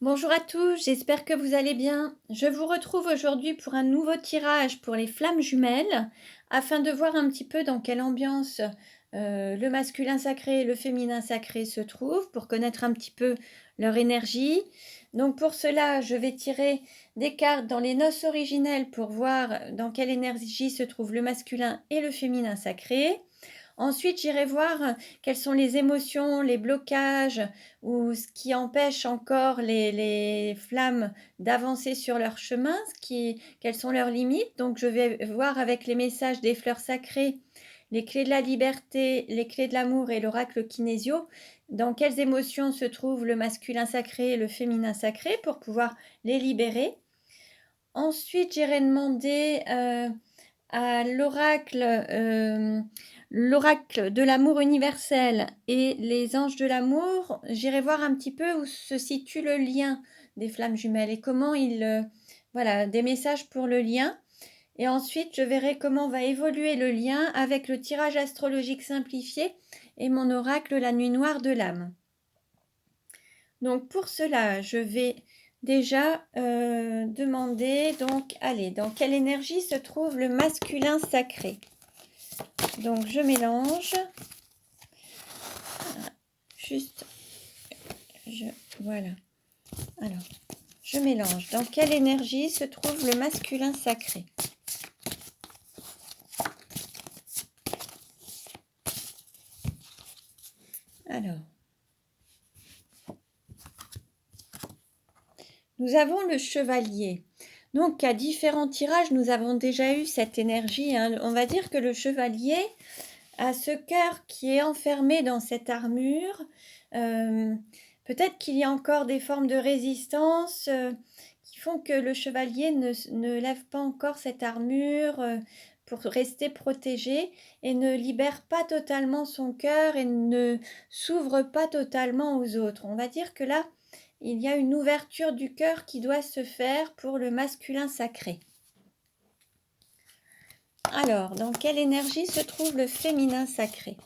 Bonjour à tous, j'espère que vous allez bien. Je vous retrouve aujourd'hui pour un nouveau tirage pour les flammes jumelles, afin de voir un petit peu dans quelle ambiance le masculin sacré et le féminin sacré se trouvent, pour connaître un petit peu leur énergie. Donc pour cela, je vais tirer des cartes dans les noces originelles pour voir dans quelle énergie se trouve le masculin et le féminin sacré. Ensuite, j'irai voir quelles sont les émotions, les blocages ou ce qui empêche encore les flammes d'avancer sur leur chemin, quelles sont leurs limites. Donc, je vais voir avec les messages des fleurs sacrées, les clés de la liberté, les clés de l'amour et l'oracle kinésio, dans quelles émotions se trouve le masculin sacré et le féminin sacré pour pouvoir les libérer. Ensuite, j'irai demander à l'oracle de l'amour universel et les anges de l'amour, j'irai voir un petit peu où se situe le lien des flammes jumelles et comment voilà, des messages pour le lien. Et ensuite, je verrai comment va évoluer le lien avec le tirage astrologique simplifié et mon oracle, la nuit noire de l'âme. Donc pour cela, je vais déjà demander, donc, allez, dans quelle énergie se trouve le masculin sacré? Donc je mélange, juste, voilà, alors, je mélange. Dans quelle énergie se trouve le masculin sacré? Alors, nous avons le chevalier. Donc, à différents tirages, nous avons déjà eu cette énergie, hein. On va dire que le chevalier a ce cœur qui est enfermé dans cette armure. Peut-être qu'il y a encore des formes de résistance qui font que le chevalier ne lève pas encore cette armure pour rester protégé et ne libère pas totalement son cœur et ne s'ouvre pas totalement aux autres. On va dire que là, il y a une ouverture du cœur qui doit se faire pour le masculin sacré. Alors, dans quelle énergie se trouve le féminin sacré?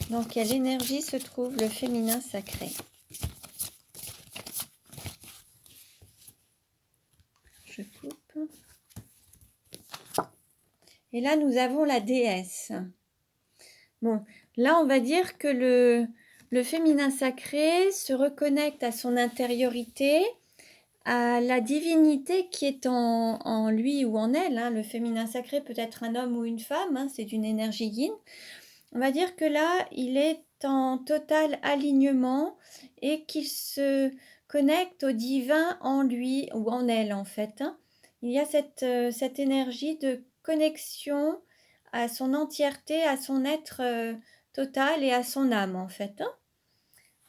Dans quelle énergie se trouve le féminin sacré? Je coupe. Et là, nous avons la déesse. Bon, là, on va dire que le féminin sacré se reconnecte à son intériorité, à la divinité qui est en lui ou en elle, hein. Le féminin sacré peut être un homme ou une femme, hein, c'est une énergie yin. On va dire que là, il est en total alignement et qu'il se connecte au divin en lui ou en elle, en fait, hein. Il y a cette énergie de connexion à son entièreté, à son être total et à son âme, en fait, hein.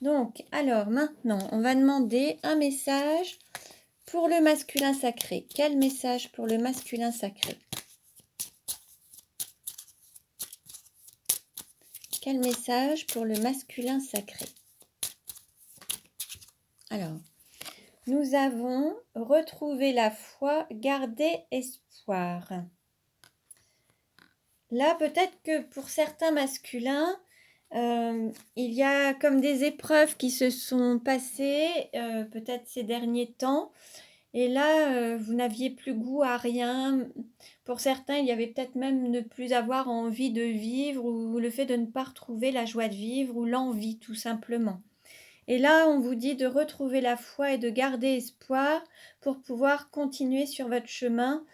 Donc, alors maintenant, on va demander un message pour le masculin sacré. Quel message pour le masculin sacré? Quel message pour le masculin sacré? Alors, nous avons retrouvé la foi, garder espoir. Là, peut-être que pour certains masculins, il y a comme des épreuves qui se sont passées, peut-être ces derniers temps. Et là, vous n'aviez plus goût à rien. Pour certains, il y avait peut-être même ne plus avoir envie de vivre ou le fait de ne pas retrouver la joie de vivre ou l'envie tout simplement. Et là, on vous dit de retrouver la foi et de garder espoir pour pouvoir continuer sur votre chemin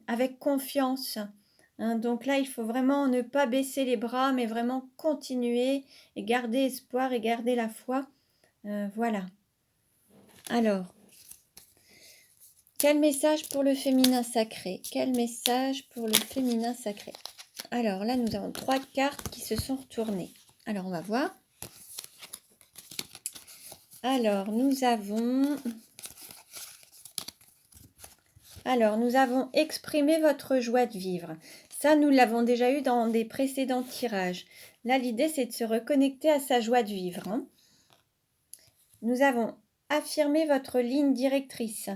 avec confiance, hein. Donc là, il faut vraiment ne pas baisser les bras, mais vraiment continuer et garder espoir et garder la foi. Voilà. Alors, quel message pour le féminin sacré? Quel message pour le féminin sacré? Alors là, nous avons 3 cartes qui se sont retournées. Alors, on va voir. Alors, nous avons exprimé votre joie de vivre. Ça, nous l'avons déjà eu dans des précédents tirages. Là, l'idée, c'est de se reconnecter à sa joie de vivre, hein. Nous avons affirmé votre ligne directrice.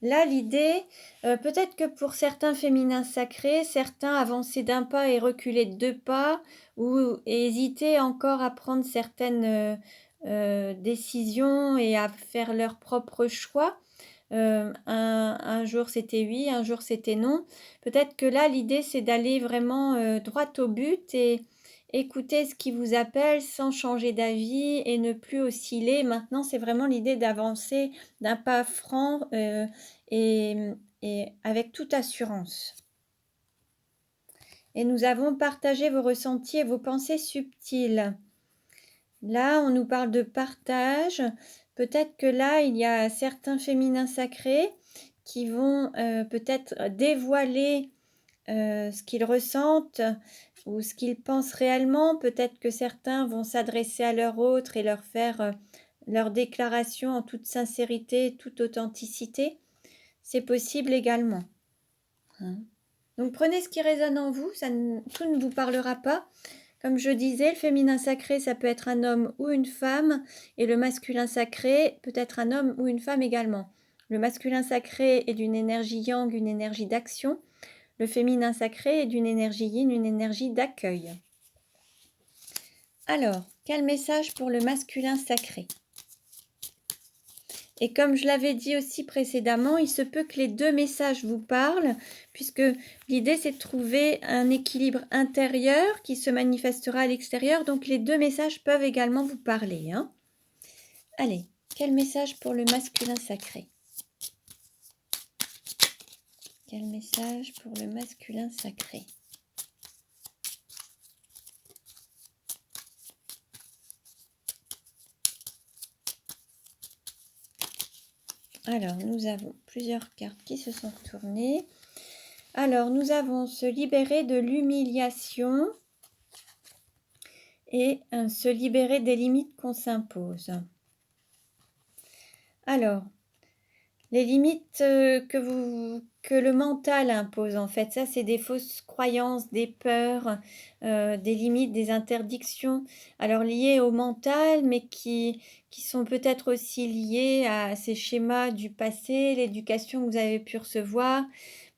Là, l'idée, peut-être que pour certains féminins sacrés, certains avancer d'un pas et reculer de 2 pas ou hésiter encore à prendre certaines, décisions et à faire leurs propres choix. Un jour c'était oui, un jour c'était non. Peut-être que là, l'idée, c'est d'aller vraiment, droit au but et écouter ce qui vous appelle sans changer d'avis et ne plus osciller. Maintenant, c'est vraiment l'idée d'avancer d'un pas franc, et et avec toute assurance. Et nous avons partagé vos ressentis et vos pensées subtiles. Là, on nous parle de partage. Peut-être que là, il y a certains féminins sacrés qui vont, peut-être dévoiler, ce qu'ils ressentent ou ce qu'ils pensent réellement. Peut-être que certains vont s'adresser à leur autre et leur faire, leur déclaration en toute sincérité, toute authenticité. C'est possible également, hein. Donc prenez ce qui résonne en vous, tout ne vous parlera pas. Comme je disais, le féminin sacré, ça peut être un homme ou une femme, et le masculin sacré peut être un homme ou une femme également. Le masculin sacré est d'une énergie yang, une énergie d'action. Le féminin sacré est d'une énergie yin, une énergie d'accueil. Alors, quel message pour le masculin sacré? Et comme je l'avais dit aussi précédemment, il se peut que les 2 messages vous parlent, puisque l'idée c'est de trouver un équilibre intérieur qui se manifestera à l'extérieur, donc les 2 messages peuvent également vous parler, hein. Allez, quel message pour le masculin sacré? Quel message pour le masculin sacré? Alors, nous avons plusieurs cartes qui se sont retournées. Alors, nous avons se libérer de l'humiliation et se libérer des limites qu'on s'impose. Alors, les limites que le mental impose, en fait, ça, c'est des fausses croyances, des peurs, des limites, des interdictions, alors liées au mental, mais qui sont peut-être aussi liées à ces schémas du passé, l'éducation que vous avez pu recevoir.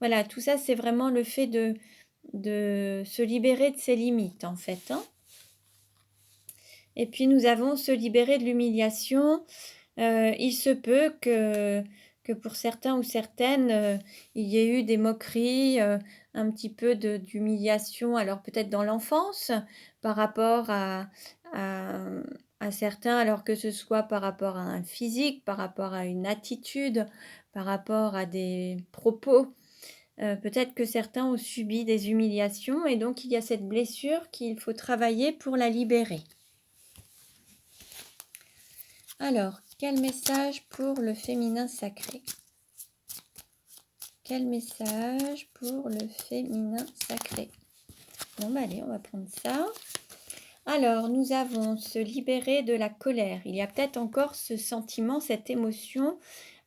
Voilà, tout ça, c'est vraiment le fait de se libérer de ces limites, en fait, hein. Et puis, nous avons se libérer de l'humiliation. Il se peut que pour certains ou certaines, il y ait eu des moqueries, un petit peu d'humiliation, alors peut-être dans l'enfance, par rapport à, à certains, alors que ce soit par rapport à un physique, par rapport à une attitude, par rapport à des propos. Peut-être que certains ont subi des humiliations et donc il y a cette blessure qu'il faut travailler pour la libérer. Alors, quel message pour le féminin sacré? Quel message pour le féminin sacré? Bon, bah allez, on va prendre ça. Alors, nous avons se libérer de la colère. Il y a peut-être encore ce sentiment, cette émotion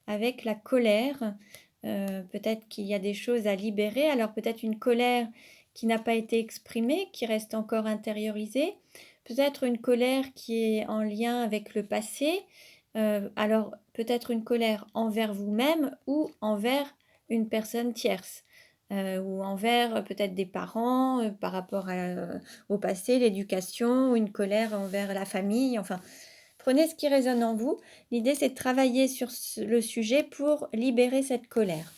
avec la colère. Peut-être qu'il y a des choses à libérer. Alors, peut-être une colère qui n'a pas été exprimée, qui reste encore intériorisée. Peut-être une colère qui est en lien avec le passé. Alors, peut-être une colère envers vous-même ou envers une personne tierce. Ou envers peut-être des parents par rapport au passé, l'éducation, ou une colère envers la famille. Enfin, prenez ce qui résonne en vous. L'idée, c'est de travailler sur le sujet pour libérer cette colère.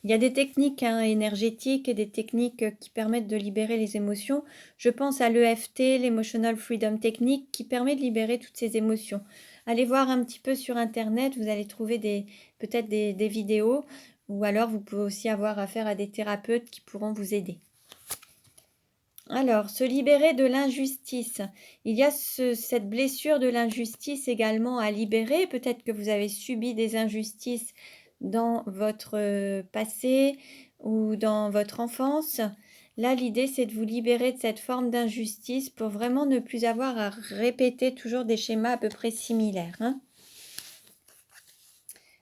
Il y a des techniques énergétiques et des techniques qui permettent de libérer les émotions. Je pense à l'EFT, l'Emotional Freedom Technique, qui permet de libérer toutes ces émotions. Allez voir un petit peu sur Internet, vous allez trouver peut-être des vidéos, ou alors vous pouvez aussi avoir affaire à des thérapeutes qui pourront vous aider. Alors, se libérer de l'injustice. Il y a cette blessure de l'injustice également à libérer. Peut-être que vous avez subi des injustices dans votre passé ou dans votre enfance. Là, l'idée, c'est de vous libérer de cette forme d'injustice pour vraiment ne plus avoir à répéter toujours des schémas à peu près similaires, hein.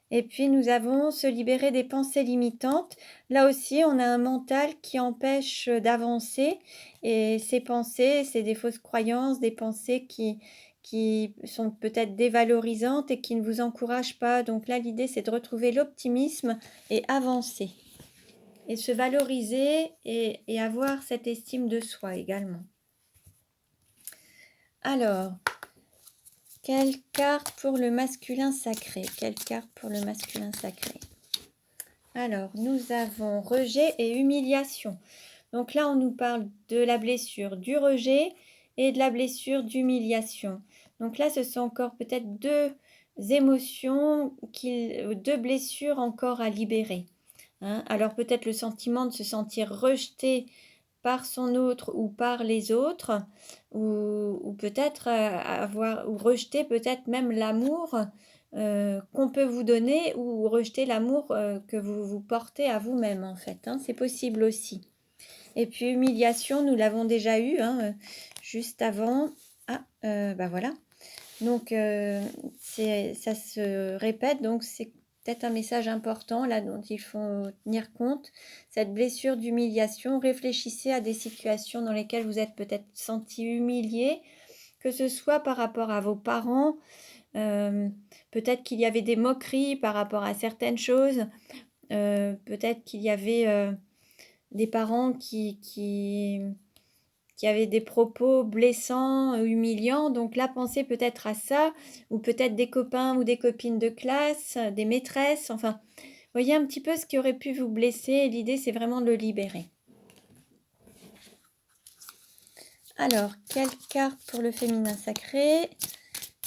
Et puis, nous avons se libérer des pensées limitantes. Là aussi, on a un mental qui empêche d'avancer. Et ces pensées, c'est des fausses croyances, des pensées qui sont peut-être dévalorisantes et qui ne vous encouragent pas. Donc là, l'idée, c'est de retrouver l'optimisme et avancer. Et se valoriser et avoir cette estime de soi également. Alors, quelle carte pour le masculin sacré? Quelle carte pour le masculin sacré? Alors, nous avons rejet et humiliation. Donc là, on nous parle de la blessure du rejet et de la blessure d'humiliation. Donc là, ce sont encore peut-être deux émotions, deux blessures encore à libérer. Hein. Alors peut-être le sentiment de se sentir rejeté par son autre ou par les autres, ou peut-être ou rejeter peut-être même l'amour qu'on peut vous donner, ou rejeter l'amour que vous portez à vous-même en fait. Hein. C'est possible aussi. Et puis humiliation, nous l'avons déjà eu juste avant. Ah, bah voilà. Donc ça se répète, donc c'est peut-être un message important là dont il faut tenir compte. Cette blessure d'humiliation, réfléchissez à des situations dans lesquelles vous êtes peut-être senti humilié, que ce soit par rapport à vos parents, peut-être qu'il y avait des moqueries par rapport à certaines choses, peut-être qu'il y avait des parents qui avaient des propos blessants, humiliants. Donc là, pensez peut-être à ça, ou peut-être des copains ou des copines de classe, des maîtresses. Enfin, voyez un petit peu ce qui aurait pu vous blesser. Et l'idée, c'est vraiment de le libérer. Alors, quelle carte pour le féminin sacré?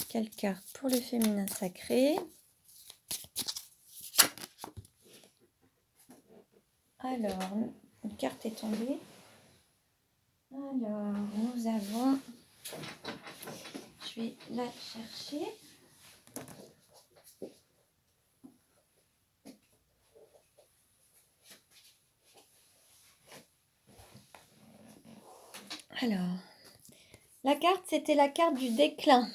Quelle carte pour le féminin sacré? Alors, une carte est tombée. Alors, nous avons... Je vais la chercher. Alors, la carte, c'était la carte du déclin.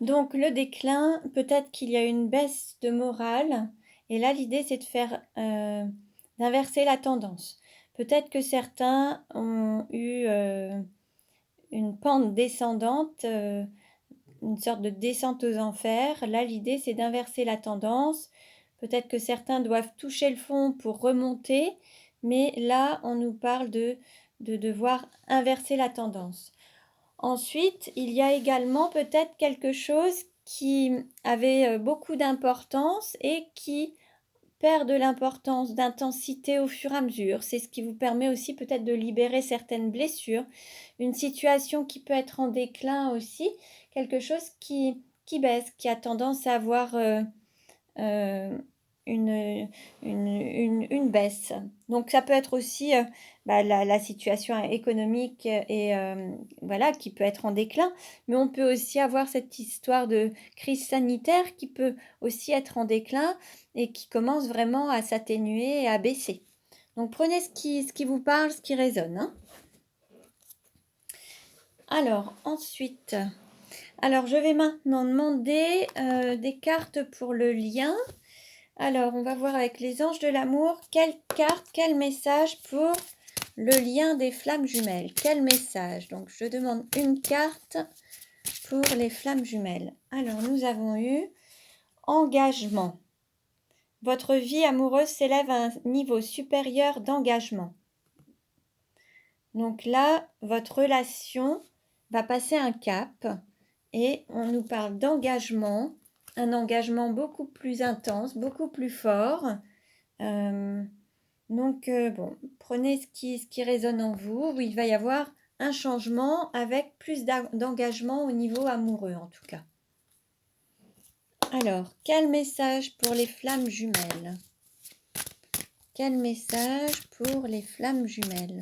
Donc, le déclin, peut-être qu'il y a une baisse de morale. Et là, l'idée, c'est de faire d'inverser la tendance. Peut-être que certains ont eu une pente descendante, une sorte de descente aux enfers. Là, l'idée, c'est d'inverser la tendance. Peut-être que certains doivent toucher le fond pour remonter. Mais là, on nous parle de devoir inverser la tendance. Ensuite, il y a également peut-être quelque chose qui avait beaucoup d'importance et qui perd de l'importance, d'intensité au fur et à mesure. C'est ce qui vous permet aussi peut-être de libérer certaines blessures. Une situation qui peut être en déclin aussi, quelque chose qui baisse, qui a tendance à avoir une baisse. Donc ça peut être aussi la situation économique et voilà, qui peut être en déclin, mais on peut aussi avoir cette histoire de crise sanitaire qui peut aussi être en déclin et qui commence vraiment à s'atténuer et à baisser. Donc prenez ce qui vous parle, ce qui résonne. Hein. Alors ensuite, je vais maintenant demander des cartes pour le lien. Alors, on va voir avec les anges de l'amour, quelle carte, quel message pour le lien des flammes jumelles. Quel message? Donc, je demande une carte pour les flammes jumelles. Alors, nous avons eu engagement. Votre vie amoureuse s'élève à un niveau supérieur d'engagement. Donc là, votre relation va passer un cap et on nous parle d'engagement, un engagement beaucoup plus intense, beaucoup plus fort. Donc, prenez ce qui résonne en vous, où il va y avoir un changement avec plus d'engagement au niveau amoureux en tout cas. Alors, quel message pour les flammes jumelles? Quel message pour les flammes jumelles?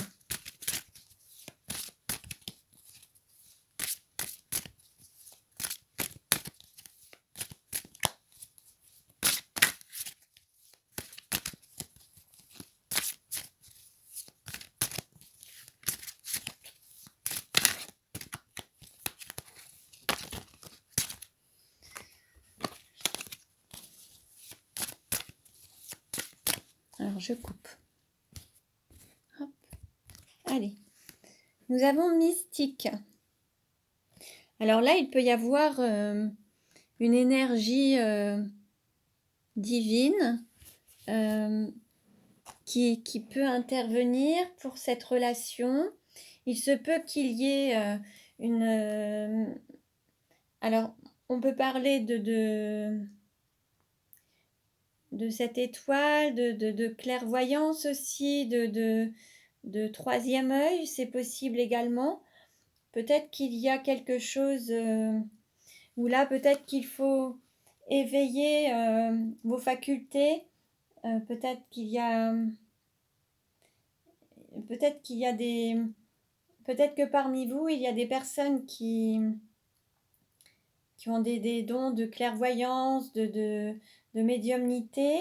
Alors, je coupe. Hop. Allez. Nous avons mystique. Alors là, il peut y avoir une énergie divine qui peut intervenir pour cette relation. Il se peut qu'il y ait une... alors, on peut parler de cette étoile, de clairvoyance aussi, de troisième œil, c'est possible également. Peut-être qu'il y a quelque chose où là, peut-être qu'il faut éveiller vos facultés. Peut-être qu'il y a des... Peut-être que parmi vous, il y a des personnes qui ont des dons de clairvoyance, de médiumnité,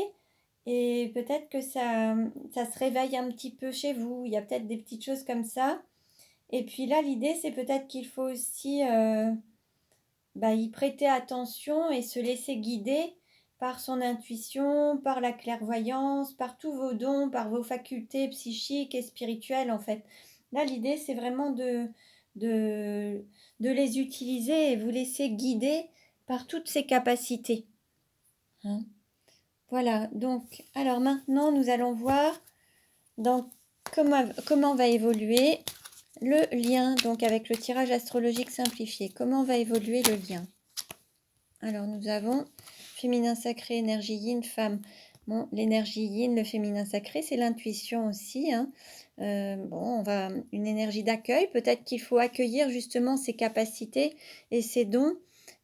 et peut-être que ça se réveille un petit peu chez vous. Il y a peut-être des petites choses comme ça. Et puis là, l'idée, c'est peut-être qu'il faut aussi y prêter attention et se laisser guider par son intuition, par la clairvoyance, par tous vos dons, par vos facultés psychiques et spirituelles en fait. Là, l'idée, c'est vraiment de les utiliser et vous laisser guider par toutes ces capacités. Hein? Voilà, donc, alors maintenant, nous allons voir comment va évoluer le lien, donc avec le tirage astrologique simplifié. Comment va évoluer le lien? Alors, nous avons féminin sacré, énergie yin, femme. Bon, l'énergie yin, le féminin sacré, c'est l'intuition aussi. Hein. On va une énergie d'accueil. Peut-être qu'il faut accueillir justement ses capacités et ses dons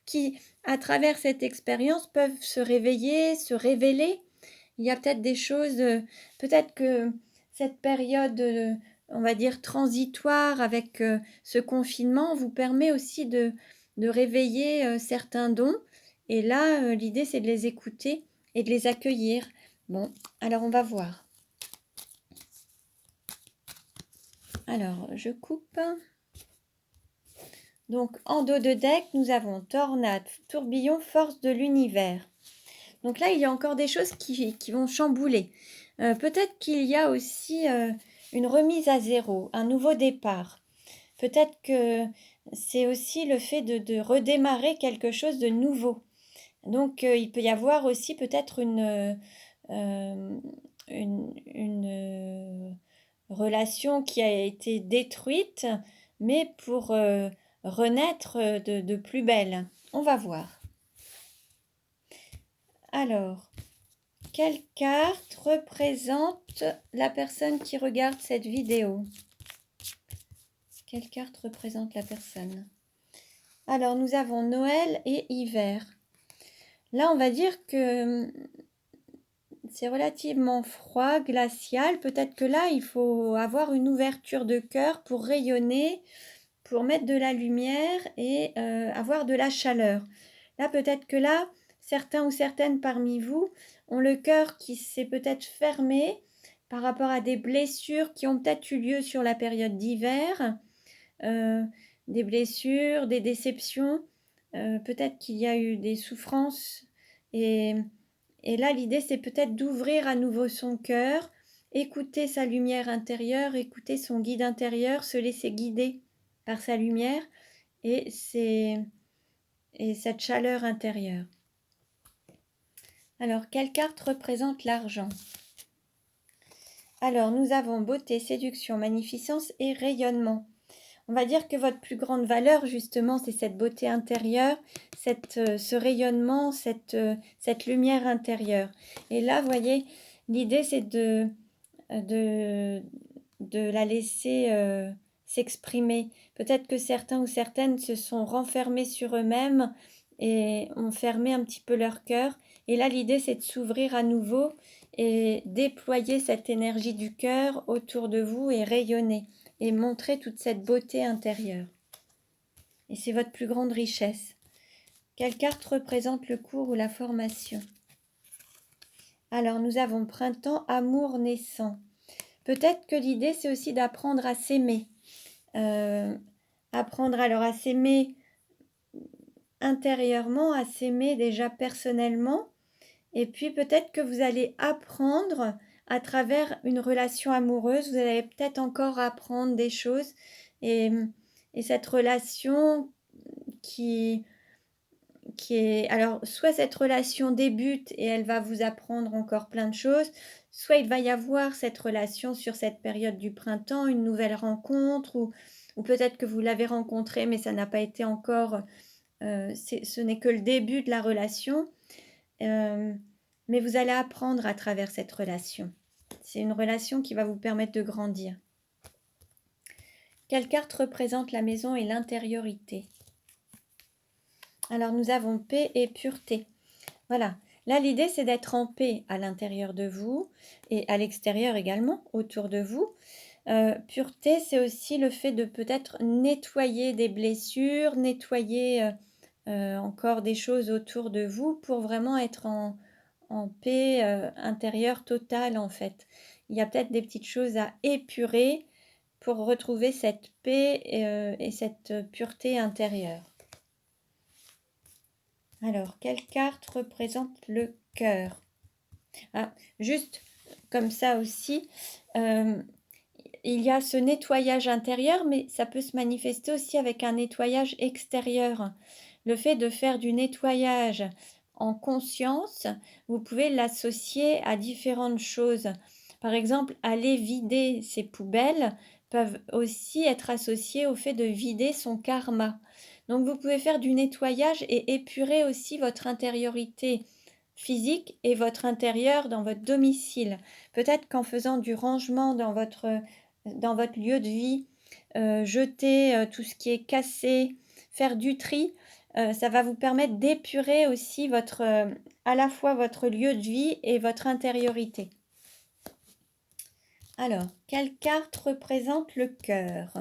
qui, à travers cette expérience, peuvent se réveiller, se révéler. Il y a peut-être des choses, peut-être que cette période, on va dire, transitoire avec ce confinement vous permet aussi de réveiller certains dons. Et là, l'idée, c'est de les écouter et de les accueillir. Bon, alors on va voir. Alors, je coupe. Donc, en dos de deck, nous avons tornade, tourbillon, force de l'univers. Donc là, il y a encore des choses qui vont chambouler. Peut-être qu'il y a aussi une remise à zéro, un nouveau départ. Peut-être que c'est aussi le fait de redémarrer quelque chose de nouveau. Donc, il peut y avoir aussi peut-être une relation qui a été détruite, mais pour renaître de plus belle. On va voir. Alors, quelle carte représente la personne qui regarde cette vidéo? Quelle carte représente la personne? Alors, nous avons Noël et hiver. Là, on va dire que c'est relativement froid, glacial. Peut-être que là, il faut avoir une ouverture de cœur pour rayonner, pour mettre de la lumière et avoir de la chaleur. Là, peut-être que là, certains ou certaines parmi vous ont le cœur qui s'est peut-être fermé par rapport à des blessures qui ont peut-être eu lieu sur la période d'hiver, des blessures, des déceptions, peut-être qu'il y a eu des souffrances et là, l'idée, c'est peut-être d'ouvrir à nouveau son cœur, écouter sa lumière intérieure, écouter son guide intérieur, se laisser guider par sa lumière et cette chaleur intérieure. Alors, quelle carte représente l'argent? Alors, nous avons beauté, séduction, magnificence et rayonnement. On va dire que votre plus grande valeur, justement, c'est cette beauté intérieure, ce rayonnement, cette lumière intérieure. Et là, vous voyez, l'idée, c'est de la laisser s'exprimer. Peut-être que certains ou certaines se sont renfermés sur eux-mêmes et ont fermé un petit peu leur cœur. Et là, l'idée, c'est de s'ouvrir à nouveau et déployer cette énergie du cœur autour de vous et rayonner et montrer toute cette beauté intérieure. Et c'est votre plus grande richesse. Quelle carte représente le cours ou la formation? Alors, nous avons printemps, amour naissant. Peut-être que l'idée, c'est aussi d'apprendre à s'aimer. Apprendre alors à s'aimer intérieurement, à s'aimer déjà personnellement. Et puis, peut-être que vous allez apprendre à travers une relation amoureuse. Vous allez peut-être encore apprendre des choses. Et cette relation qui est... Alors, soit cette relation débute et elle va vous apprendre encore plein de choses, soit il va y avoir cette relation sur cette période du printemps, une nouvelle rencontre, ou peut-être que vous l'avez rencontré, mais ça n'a pas été encore... ce n'est que le début de la relation, mais vous allez apprendre à travers cette relation. C'est une relation qui va vous permettre de grandir. Quelle carte représente la maison et l'intériorité? Alors, nous avons paix et pureté. Voilà. Là, l'idée, c'est d'être en paix à l'intérieur de vous et à l'extérieur également, autour de vous. Pureté, c'est aussi le fait de peut-être nettoyer des blessures, nettoyer encore des choses autour de vous pour vraiment être en paix intérieure totale, en fait. Il y a peut-être des petites choses à épurer pour retrouver cette paix et cette pureté intérieure. Alors, quelle carte représente le cœur? Ah, juste comme ça aussi, il y a ce nettoyage intérieur, mais ça peut se manifester aussi avec un nettoyage extérieur. Le fait de faire du nettoyage en conscience, vous pouvez l'associer à différentes choses. Par exemple, aller vider ses poubelles peuvent aussi être associées au fait de vider son karma. Donc vous pouvez faire du nettoyage et épurer aussi votre intériorité physique et votre intérieur dans votre domicile. Peut-être qu'en faisant du rangement dans votre lieu de vie, jeter tout ce qui est cassé, faire du tri, ça va vous permettre d'épurer aussi à la fois votre lieu de vie et votre intériorité. Alors, quelle carte représente le cœur?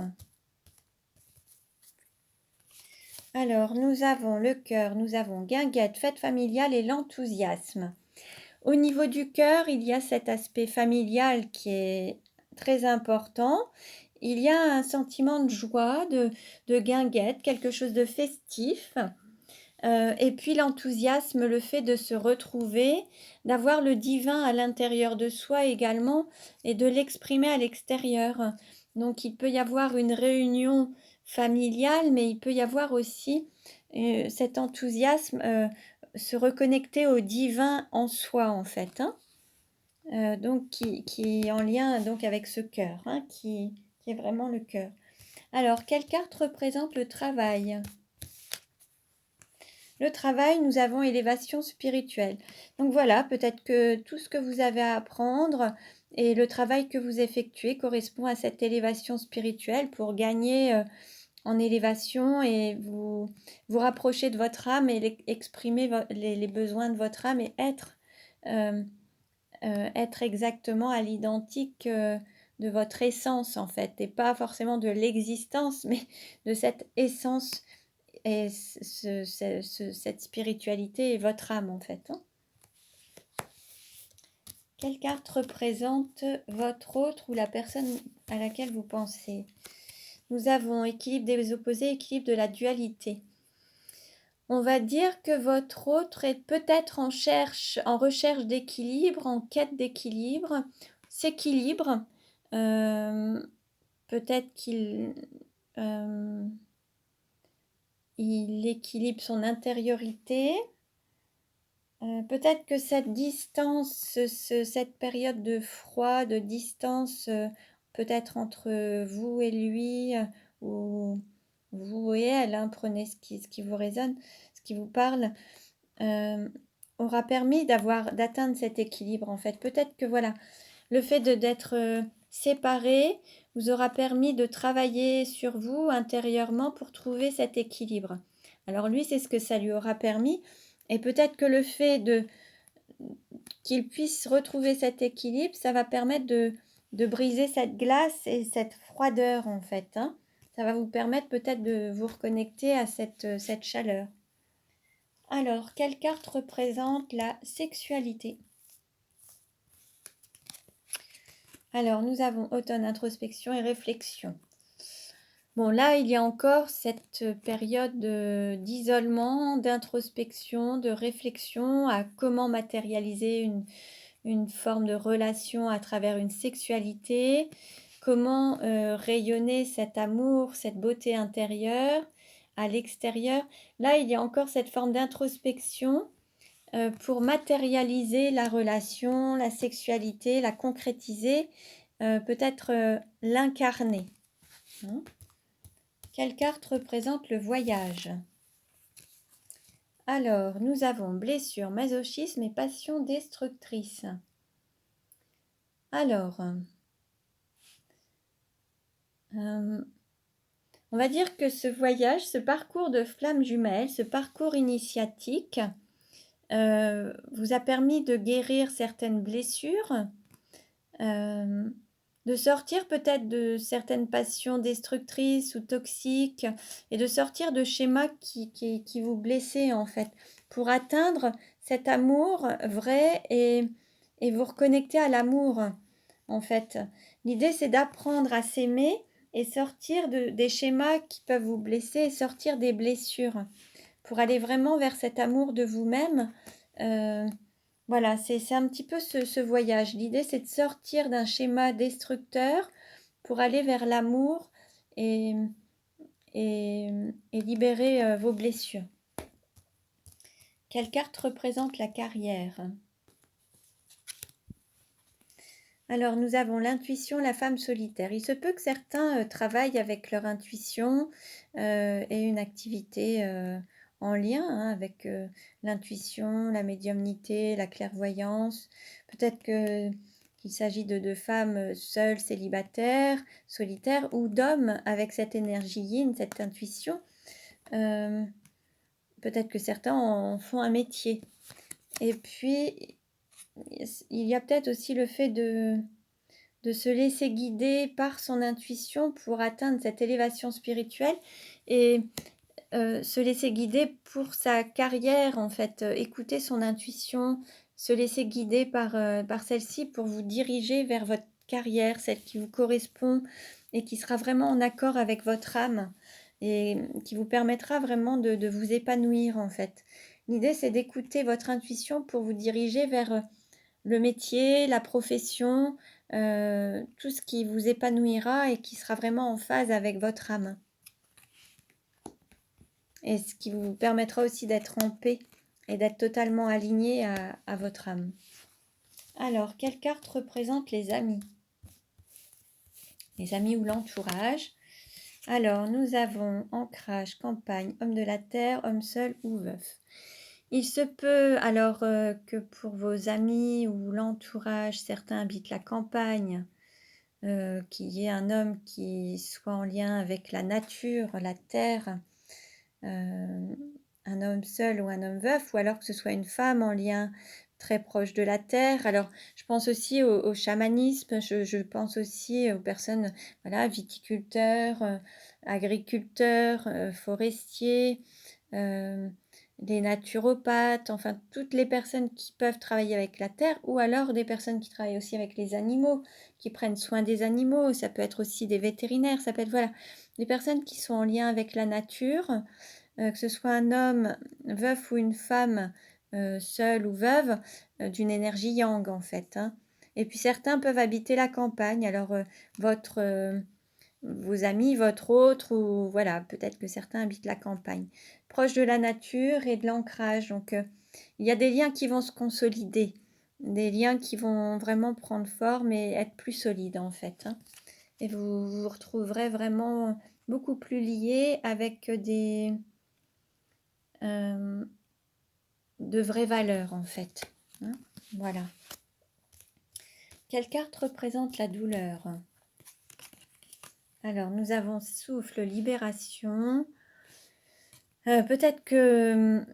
Alors, nous avons le cœur, nous avons guinguette, fête familiale et l'enthousiasme. Au niveau du cœur, il y a cet aspect familial qui est très important. Il y a un sentiment de joie, de guinguette, quelque chose de festif. Et puis l'enthousiasme, le fait de se retrouver, d'avoir le divin à l'intérieur de soi également et de l'exprimer à l'extérieur. Donc il peut y avoir une réunion familiale, mais il peut y avoir aussi cet enthousiasme, se reconnecter au divin en soi en fait, hein. Donc qui est en lien donc avec ce cœur, hein, qui est vraiment le cœur. Alors, quelle carte représente le travail? Le travail, nous avons élévation spirituelle. Donc voilà, peut-être que tout ce que vous avez à apprendre et le travail que vous effectuez correspond à cette élévation spirituelle pour gagner en élévation et vous rapprocher de votre âme et exprimer les besoins de votre âme et être exactement à l'identique de votre essence en fait, et pas forcément de l'existence, mais de cette essence et cette spiritualité est votre âme en fait, hein. Quelle carte représente votre autre ou la personne à laquelle vous pensez? Nous avons équilibre des opposés, équilibre de la dualité. On va dire que votre autre est peut-être en recherche d'équilibre, en quête d'équilibre, s'équilibre. Peut-être il équilibre son intériorité. Peut-être que cette distance, cette période de froid, de distance, peut-être entre vous et lui, ou vous et elle, hein, prenez ce qui vous résonne, ce qui vous parle, aura permis d'atteindre cet équilibre en fait. Peut-être que voilà, le fait d'être séparés vous aura permis de travailler sur vous intérieurement pour trouver cet équilibre. Alors lui, c'est ce que ça lui aura permis. Et peut-être que le fait qu'il puisse retrouver cet équilibre, ça va permettre de briser cette glace et cette froideur en fait, hein. Ça va vous permettre peut-être de vous reconnecter à cette chaleur. Alors, quelle carte représente la sexualité? Alors, nous avons automne, introspection et réflexion. Bon, là, il y a encore cette période d'isolement, d'introspection, de réflexion à comment matérialiser une forme de relation à travers une sexualité, comment rayonner cet amour, cette beauté intérieure à l'extérieur. Là, il y a encore cette forme d'introspection pour matérialiser la relation, la sexualité, la concrétiser, peut-être l'incarner. Hein. Quelle carte représente le voyage? Alors, nous avons blessure, masochisme et passion destructrice. Alors, on va dire que ce voyage, ce parcours de flammes jumelles, ce parcours initiatique, vous a permis de guérir certaines blessures, de sortir peut-être de certaines passions destructrices ou toxiques et de sortir de schémas qui vous blessaient en fait, pour atteindre cet amour vrai et vous reconnecter à l'amour en fait. L'idée c'est d'apprendre à s'aimer et sortir des schémas qui peuvent vous blesser et sortir des blessures pour aller vraiment vers cet amour de vous-même. Voilà, c'est un petit peu ce voyage. L'idée, c'est de sortir d'un schéma destructeur pour aller vers l'amour et, et libérer vos blessures. Quelle carte représente la carrière? Alors, nous avons l'intuition, la femme solitaire. Il se peut que certains travaillent avec leur intuition et une activité en lien avec l'intuition, la médiumnité, la clairvoyance. Peut-être qu'il s'agit de femmes seules, célibataires, solitaires, ou d'hommes avec cette énergie yin, cette intuition. Peut-être que certains en font un métier. Et puis, il y a peut-être aussi le fait de se laisser guider par son intuition pour atteindre cette élévation spirituelle et se laisser guider pour sa carrière en fait, écouter son intuition, se laisser guider par celle-ci pour vous diriger vers votre carrière, celle qui vous correspond et qui sera vraiment en accord avec votre âme et qui vous permettra vraiment de vous épanouir en fait. L'idée c'est d'écouter votre intuition pour vous diriger vers le métier, la profession, tout ce qui vous épanouira et qui sera vraiment en phase avec votre âme. Et ce qui vous permettra aussi d'être en paix et d'être totalement aligné à votre âme. Alors, quelle carte représente les amis? Les amis ou l'entourage. Alors, nous avons ancrage, campagne, homme de la terre, homme seul ou veuf. Il se peut alors que pour vos amis ou l'entourage, certains habitent la campagne, qu'il y ait un homme qui soit en lien avec la nature, la terre, un homme seul ou un homme veuf, ou alors que ce soit une femme en lien très proche de la terre. Alors, je pense aussi au chamanisme, je pense aussi aux personnes, voilà, viticulteurs, agriculteurs, forestiers, les naturopathes, enfin toutes les personnes qui peuvent travailler avec la terre, ou alors des personnes qui travaillent aussi avec les animaux, qui prennent soin des animaux. Ça peut être aussi des vétérinaires, ça peut être voilà, des personnes qui sont en lien avec la nature, que ce soit un homme veuf ou une femme seule ou veuve, d'une énergie yang en fait. Hein. Et puis certains peuvent habiter la campagne, alors vos amis, votre autre, ou voilà, peut-être que certains habitent la campagne, proche de la nature et de l'ancrage. Donc, il y a des liens qui vont se consolider, des liens qui vont vraiment prendre forme et être plus solides en fait. Hein. Et vous vous retrouverez vraiment beaucoup plus liés avec de vraies valeurs en fait. Hein. Voilà. Quelle carte représente la douleur? Alors, nous avons souffle, libération. Peut-être que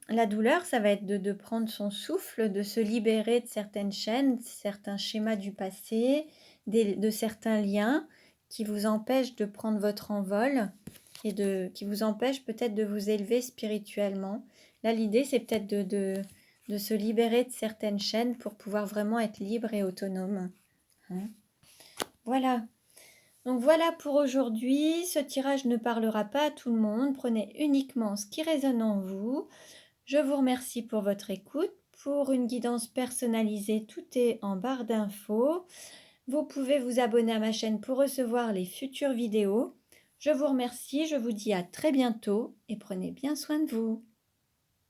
la douleur, ça va être de prendre son souffle, de se libérer de certaines chaînes, certains schémas du passé, de certains liens qui vous empêchent de prendre votre envol et qui vous empêchent peut-être de vous élever spirituellement. Là, l'idée, c'est peut-être de se libérer de certaines chaînes pour pouvoir vraiment être libre et autonome. Hein. Voilà. Donc voilà pour aujourd'hui. Ce tirage ne parlera pas à tout le monde. Prenez uniquement ce qui résonne en vous. Je vous remercie pour votre écoute. Pour une guidance personnalisée, tout est en barre d'infos. Vous pouvez vous abonner à ma chaîne pour recevoir les futures vidéos. Je vous remercie, je vous dis à très bientôt et prenez bien soin de vous.